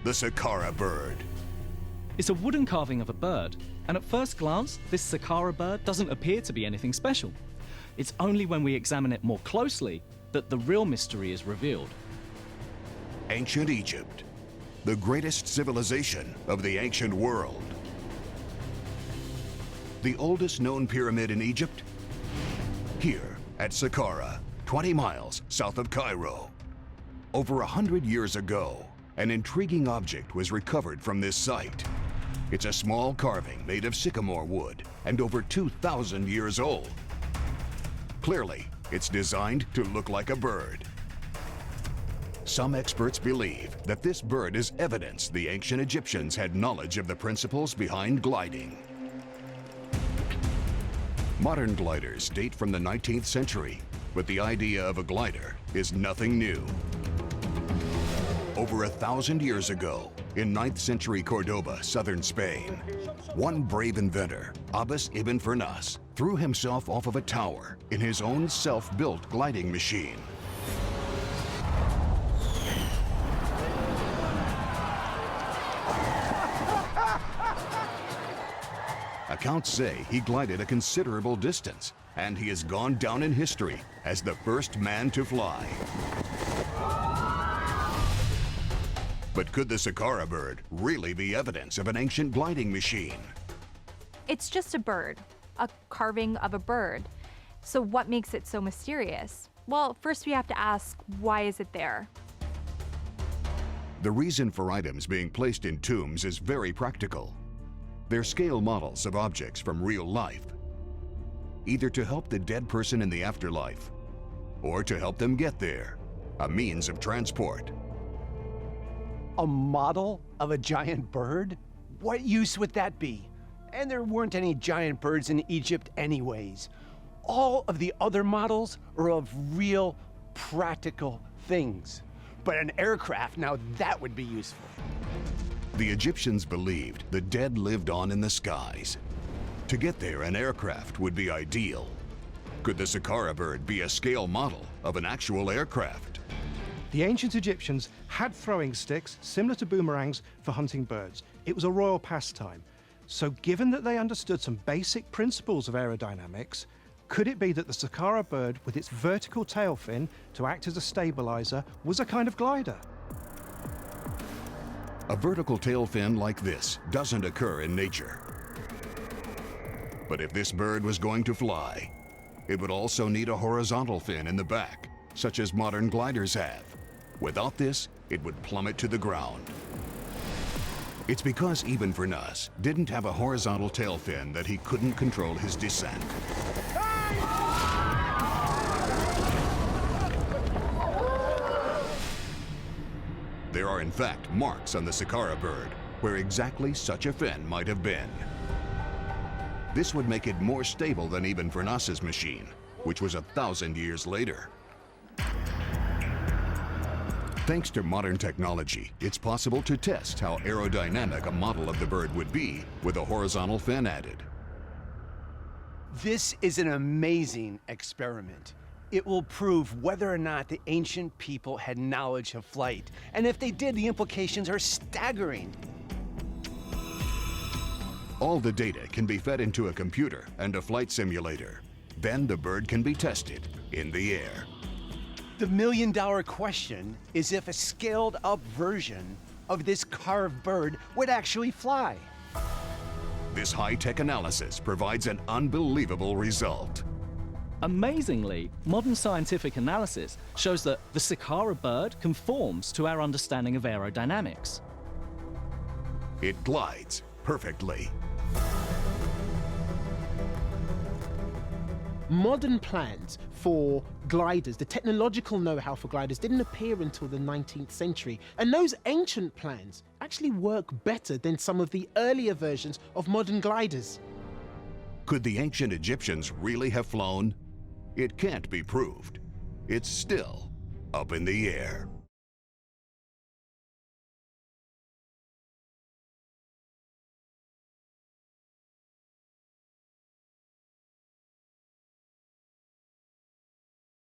the Saqqara Bird. It's a wooden carving of a bird, and at first glance, this Saqqara bird doesn't appear to be anything special. It's only when we examine it more closely that the real mystery is revealed. Ancient Egypt, the greatest civilization of the ancient world. The oldest known pyramid in Egypt? Here at Saqqara, 20 miles south of Cairo. Over 100 years ago, an intriguing object was recovered from this site. It's a small carving made of sycamore wood and over 2,000 years old. Clearly, it's designed to look like a bird. Some experts believe that this bird is evidence the ancient Egyptians had knowledge of the principles behind gliding. Modern gliders date from the 19th century, but the idea of a glider is nothing new. Over 1,000 years ago, in 9th century Cordoba, southern Spain, one brave inventor, Abbas ibn Firnas, threw himself off of a tower in his own self-built gliding machine. Accounts say he glided a considerable distance, and he has gone down in history as the first man to fly. But could the Saqqara bird really be evidence of an ancient gliding machine? It's just a bird, a carving of a bird. So what makes it so mysterious? Well, first we have to ask, why is it there? The reason for items being placed in tombs is very practical. They're scale models of objects from real life, either to help the dead person in the afterlife or to help them get there, a means of transport. A model of a giant bird? What use would that be? And there weren't any giant birds in Egypt anyways. All of the other models are of real, practical things. But an aircraft, now that would be useful. The Egyptians believed the dead lived on in the skies. To get there, an aircraft would be ideal. Could the Saqqara bird be a scale model of an actual aircraft? The ancient Egyptians had throwing sticks similar to boomerangs for hunting birds. It was a royal pastime. So given that they understood some basic principles of aerodynamics, could it be that the Saqqara bird, with its vertical tail fin to act as a stabilizer, was a kind of glider? A vertical tail fin like this doesn't occur in nature. But if this bird was going to fly, it would also need a horizontal fin in the back, such as modern gliders have. Without this, it would plummet to the ground. It's because Ibn Firnas didn't have a horizontal tail fin that he couldn't control his descent. There are in fact marks on the Saqqara bird where exactly such a fin might have been. This would make it more stable than Ibn Firnas's machine, which was 1,000 years later. Thanks to modern technology, it's possible to test how aerodynamic a model of the bird would be with a horizontal fin added. This is an amazing experiment. It will prove whether or not the ancient people had knowledge of flight. And if they did, the implications are staggering. All the data can be fed into a computer and a flight simulator. Then the bird can be tested in the air. The million-dollar question is if a scaled-up version of this carved bird would actually fly. This high-tech analysis provides an unbelievable result. Amazingly, modern scientific analysis shows that the Saqqara bird conforms to our understanding of aerodynamics. It glides perfectly. Modern plans for gliders, the technological know-how for gliders, didn't appear until the 19th century. And those ancient plans actually work better than some of the earlier versions of modern gliders. Could the ancient Egyptians really have flown? It can't be proved. It's still up in the air.